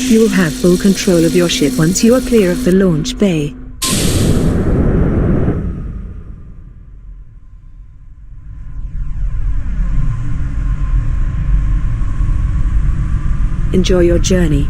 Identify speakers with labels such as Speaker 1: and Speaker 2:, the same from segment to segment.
Speaker 1: You will have full control of your ship once you are clear of the launch bay. Enjoy your journey.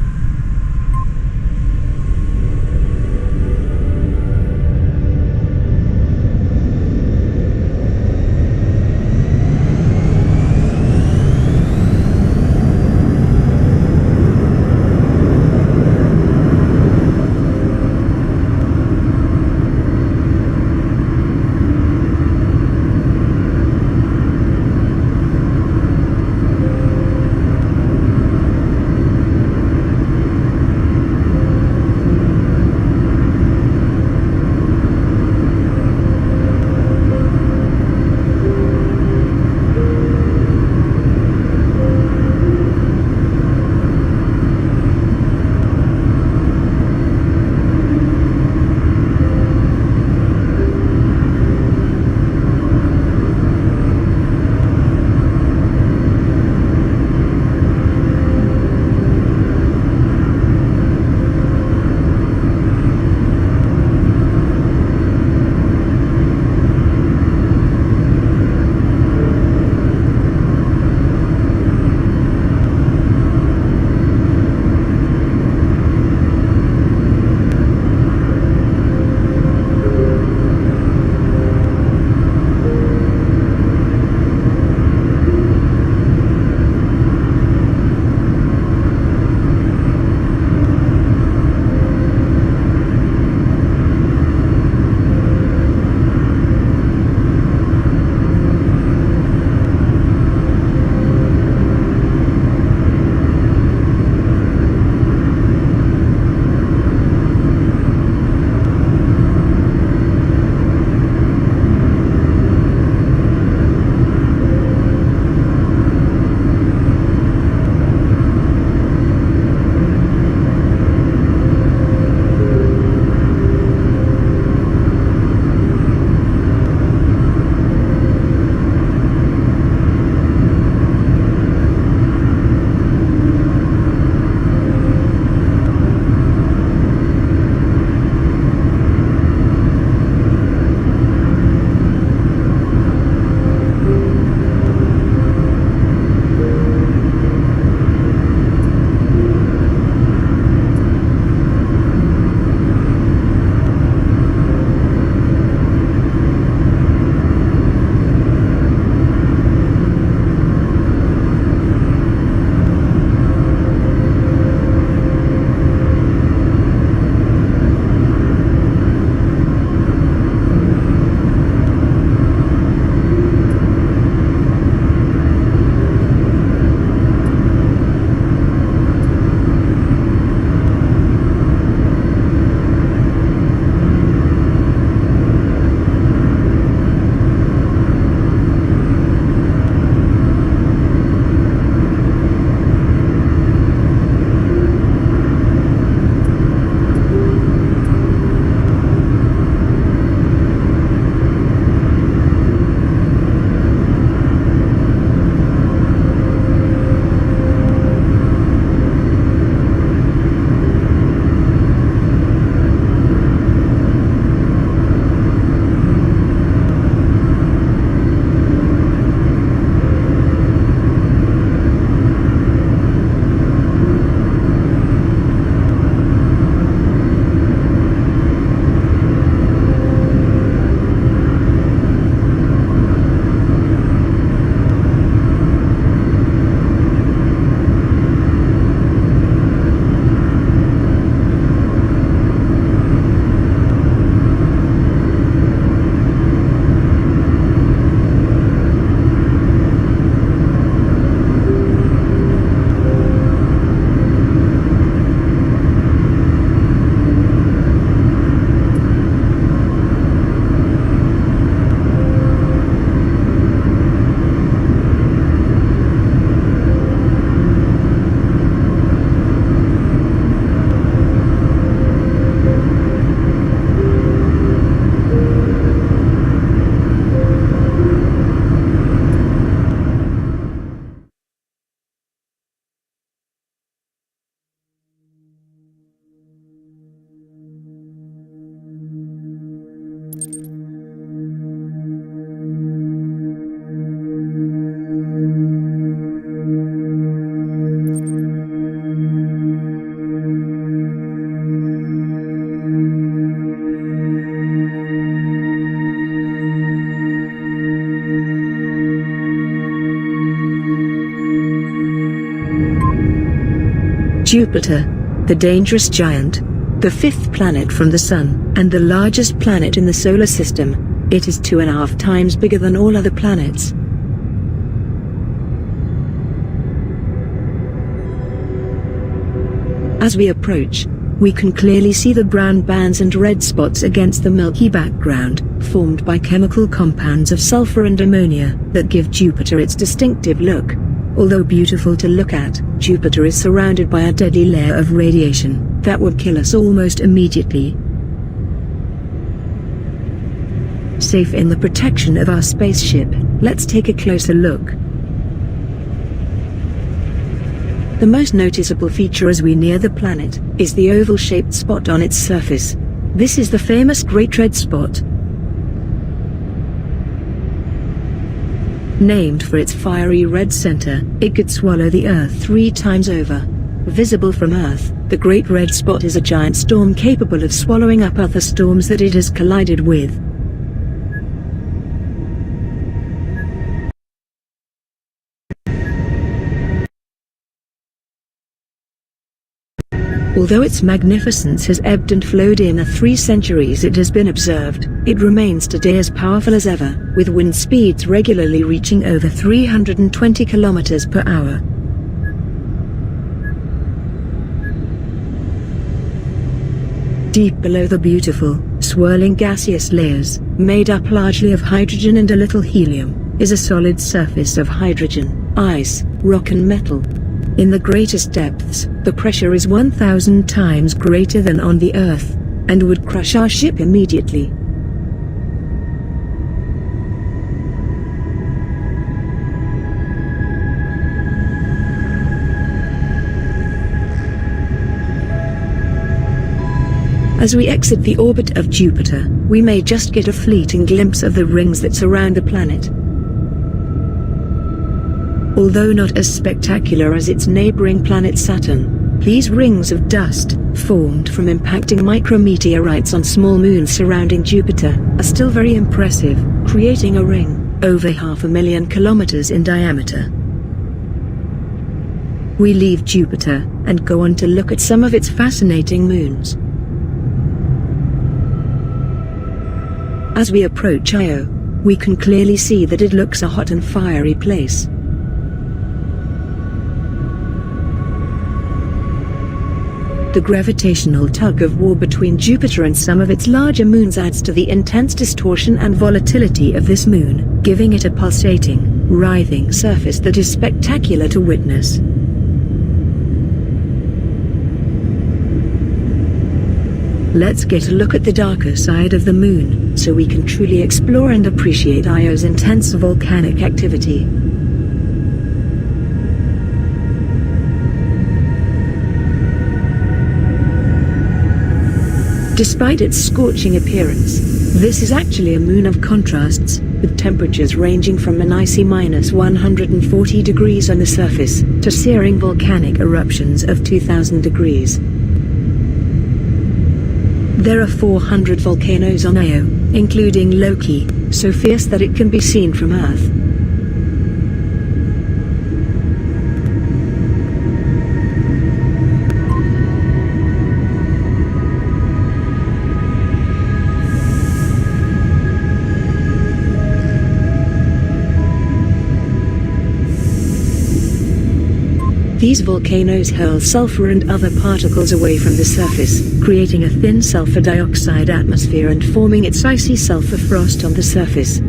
Speaker 1: Jupiter, the dangerous giant, the fifth planet from the Sun, and the largest planet in the solar system. It is 2.5 times bigger than all other planets. As we approach, we can clearly see the brown bands and red spots against the milky background, formed by chemical compounds of sulfur and ammonia, that give Jupiter its distinctive look. Although beautiful to look at, Jupiter is surrounded by a deadly layer of radiation that would kill us almost immediately. Safe in the protection of our spaceship, let's take a closer look. The most noticeable feature as we near the planet is the oval-shaped spot on its surface. This is the famous Great Red Spot. Named for its fiery red center, it could swallow the Earth 3 times over. Visible from Earth, the Great Red Spot is a giant storm capable of swallowing up other storms that it has collided with. Although its magnificence has ebbed and flowed in the 3 centuries it has been observed, it remains today as powerful as ever, with wind speeds regularly reaching over 320 kilometers per hour. Deep below the beautiful, swirling gaseous layers, made up largely of hydrogen and a little helium, is a solid surface of hydrogen, ice, rock and metal. In the greatest depths, the pressure is 1,000 times greater than on the Earth, and would crush our ship immediately. As we exit the orbit of Jupiter, we may just get a fleeting glimpse of the rings that surround the planet. Although not as spectacular as its neighboring planet Saturn, these rings of dust, formed from impacting micrometeorites on small moons surrounding Jupiter, are still very impressive, creating a ring over 500,000 kilometers in diameter. We leave Jupiter and go on to look at some of its fascinating moons. As we approach Io, we can clearly see that it looks a hot and fiery place. The gravitational tug-of-war between Jupiter and some of its larger moons adds to the intense distortion and volatility of this moon, giving it a pulsating, writhing surface that is spectacular to witness. Let's get a look at the darker side of the moon, so we can truly explore and appreciate Io's intense volcanic activity. Despite its scorching appearance, this is actually a moon of contrasts, with temperatures ranging from an icy -140 degrees on the surface, to searing volcanic eruptions of 2,000 degrees. There are 400 volcanoes on Io, including Loki, so fierce that it can be seen from Earth. These volcanoes hurl sulfur and other particles away from the surface, creating a thin sulfur dioxide atmosphere and forming its icy sulfur frost on the surface.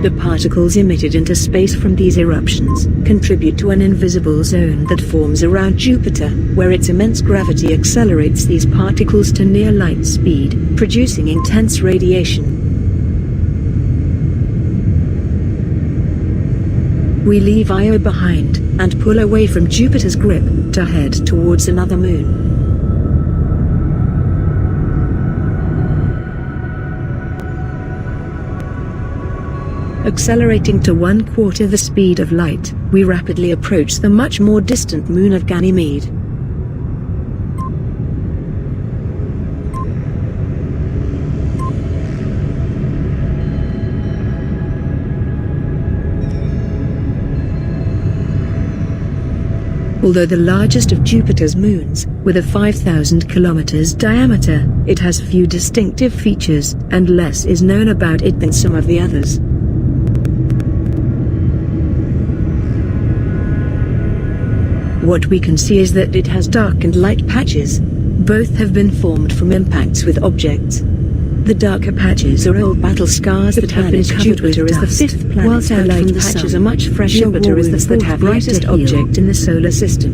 Speaker 1: The particles emitted into space from these eruptions contribute to an invisible zone that forms around Jupiter, where its immense gravity accelerates these particles to near light speed, producing intense radiation. We leave Io behind, and pull away from Jupiter's grip, to head towards another moon. Accelerating to 1/4 the speed of light, we rapidly approach the much more distant moon of Ganymede. Although the largest of Jupiter's moons, with a 5,000 kilometers diameter, it has few distinctive features, and less is known about it than some of the others. What we can see is that it has dark and light patches. Both have been formed from impacts with objects. The darker patches are old battle scars that have been covered with dust, whilst the light patches are much fresher. Jupiter is the fourth brightest object in the solar system.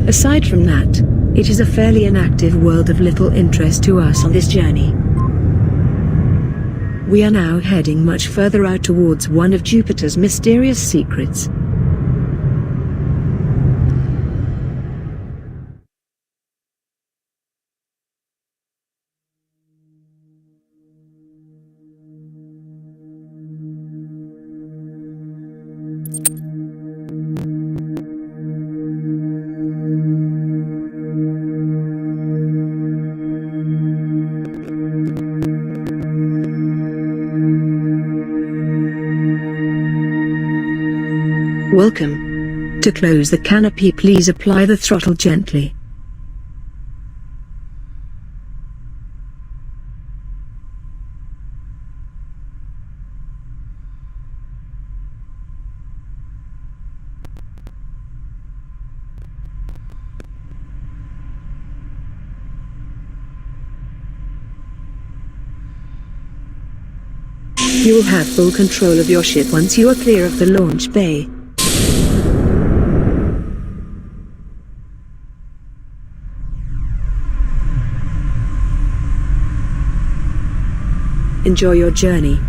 Speaker 1: Aside from that, it is a fairly inactive world of little interest to us on this journey. We are now heading much further out towards one of Jupiter's mysterious secrets. Welcome. To close the canopy, please apply the throttle gently. You will have full control of your ship once you are clear of the launch bay. Enjoy your journey.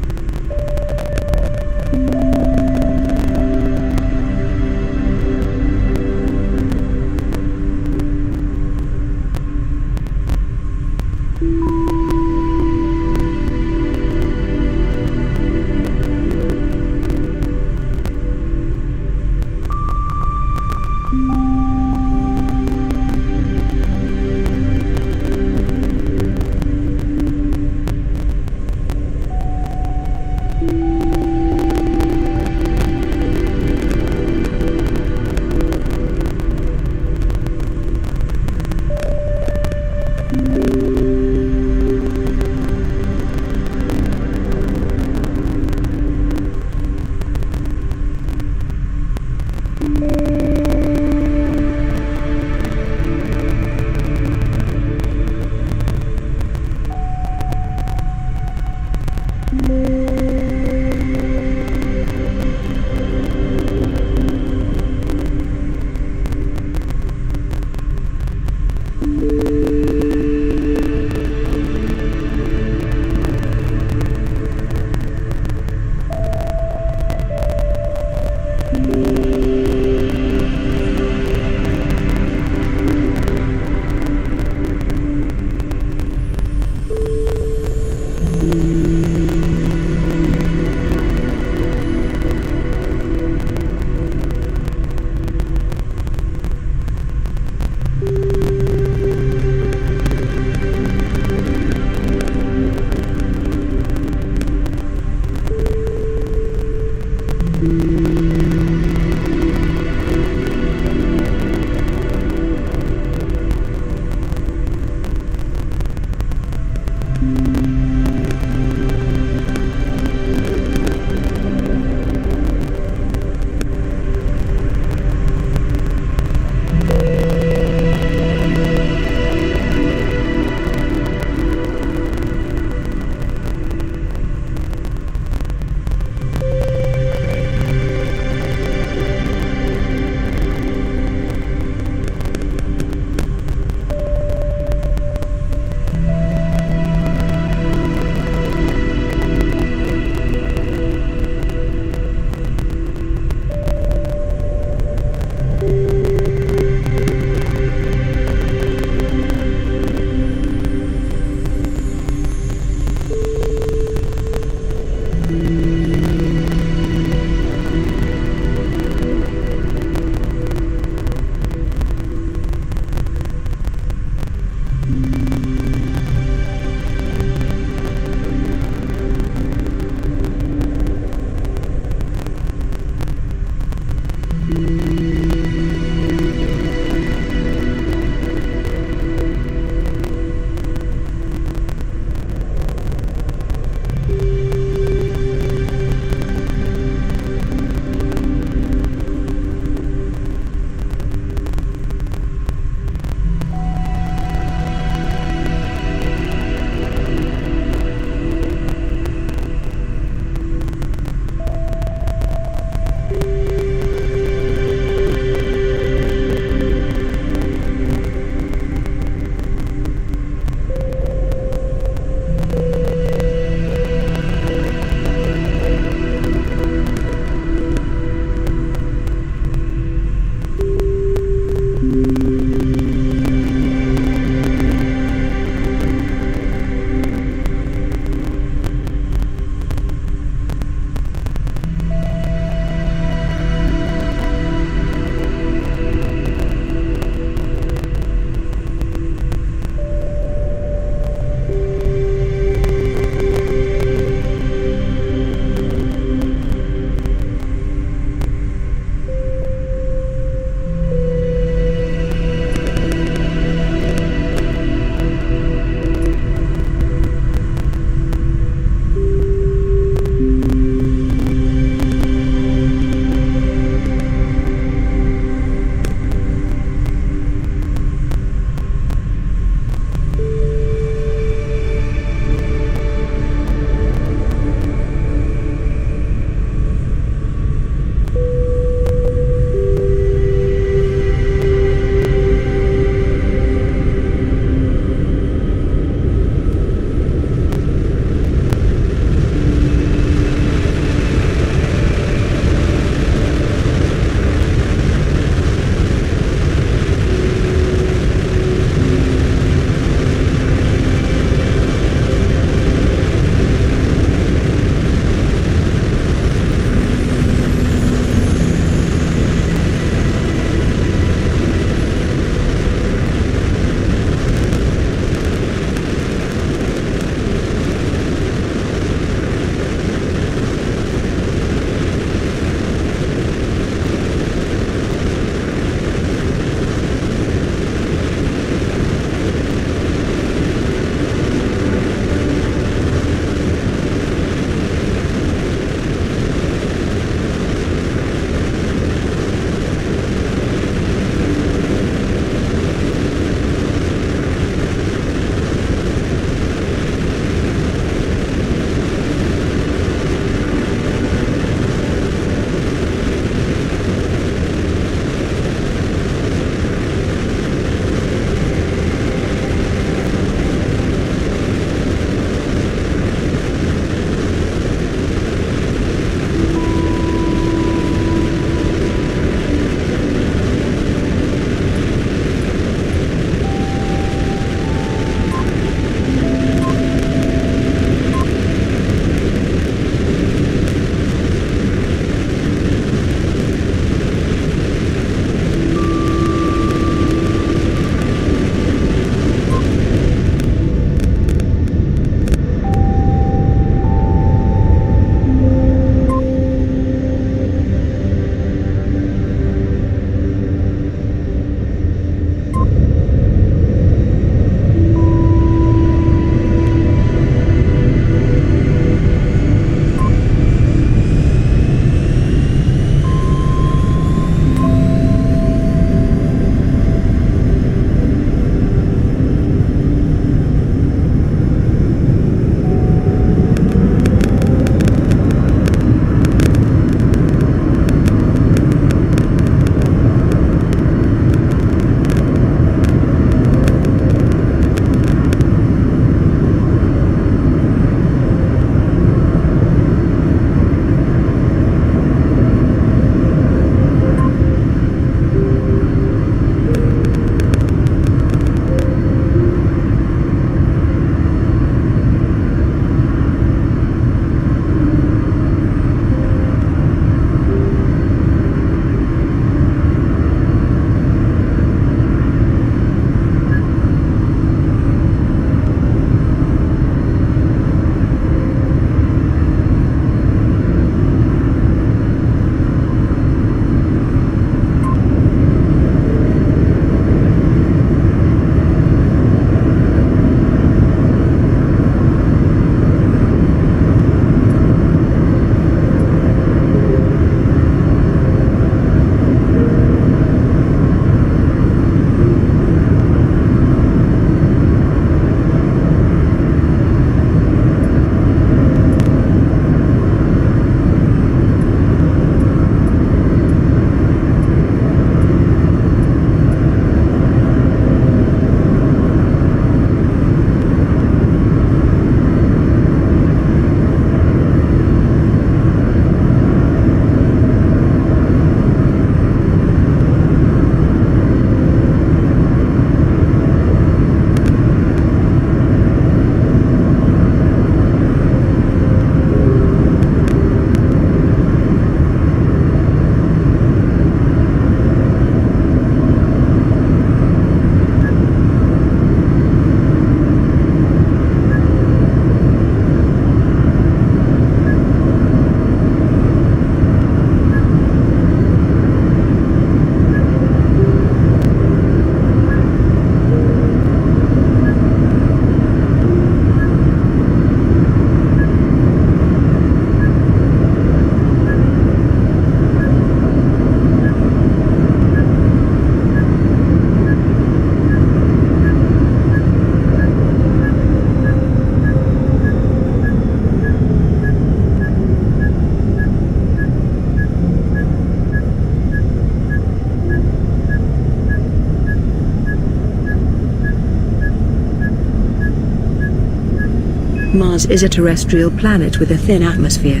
Speaker 1: Mars is a terrestrial planet with a thin atmosphere.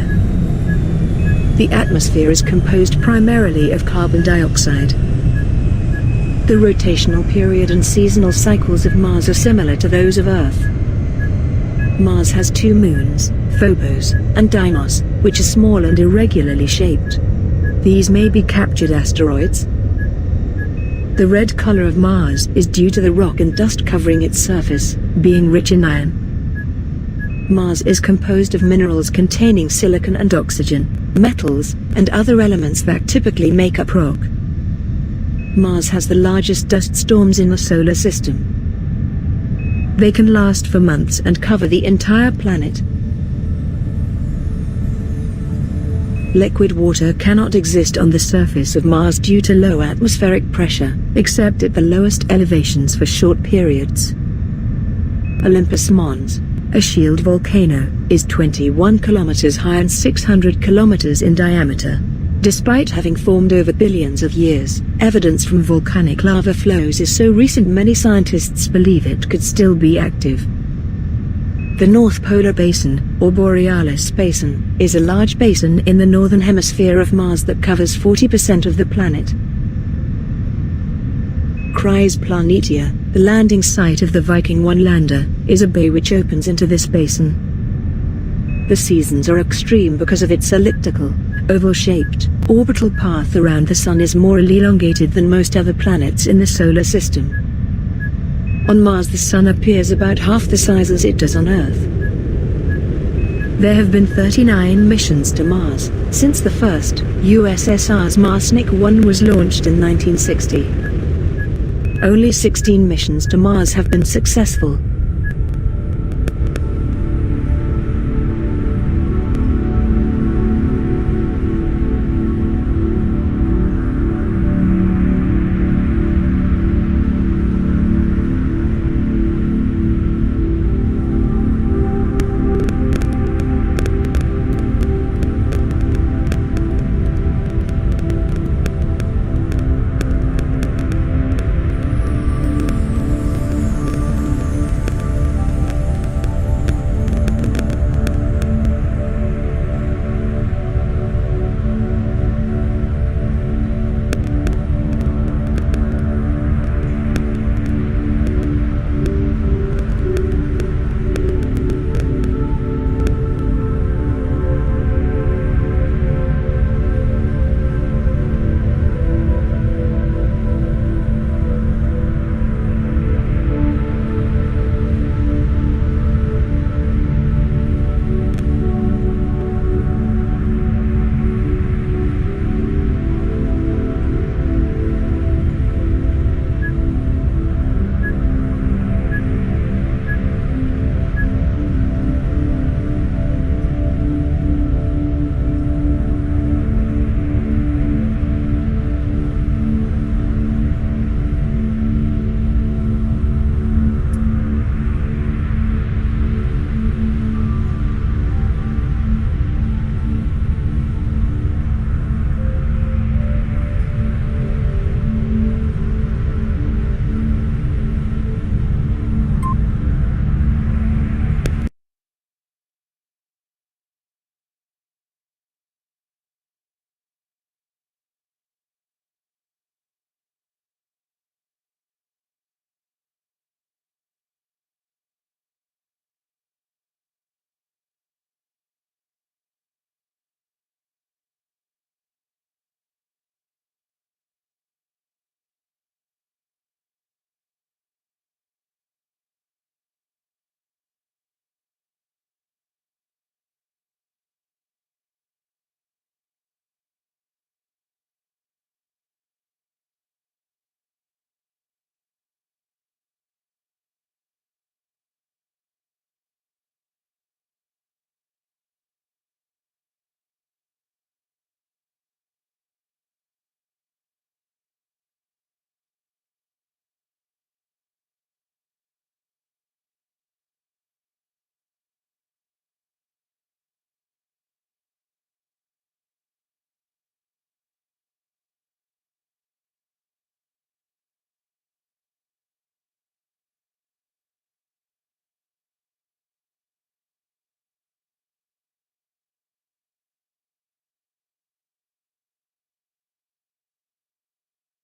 Speaker 1: The atmosphere is composed primarily of carbon dioxide. The rotational period and seasonal cycles of Mars are similar to those of Earth. Mars has 2 moons, Phobos and Deimos, which are small and irregularly shaped. These may be captured asteroids. The red color of Mars is due to the rock and dust covering its surface, being rich in iron. Mars is composed of minerals containing silicon and oxygen, metals, and other elements that typically make up rock. Mars has the largest dust storms in the solar system. They can last for months and cover the entire planet. Liquid water cannot exist on the surface of Mars due to low atmospheric pressure, except at the lowest elevations for short periods. Olympus Mons, a shield volcano, is 21 kilometers high and 600 kilometers in diameter. Despite having formed over billions of years, evidence from volcanic lava flows is so recent many scientists believe it could still be active. The North Polar Basin, or Borealis Basin, is a large basin in the northern hemisphere of Mars that covers 40% of the planet. Kryze Planitia, the landing site of the Viking 1 lander, is a bay which opens into this basin. The seasons are extreme because of its elliptical, oval-shaped, orbital path around the Sun is more elongated than most other planets in the solar system. On Mars the Sun appears about half the size as it does on Earth. There have been 39 missions to Mars since the first USSR's Marsnik 1 was launched in 1960. Only 16 missions to Mars have been successful,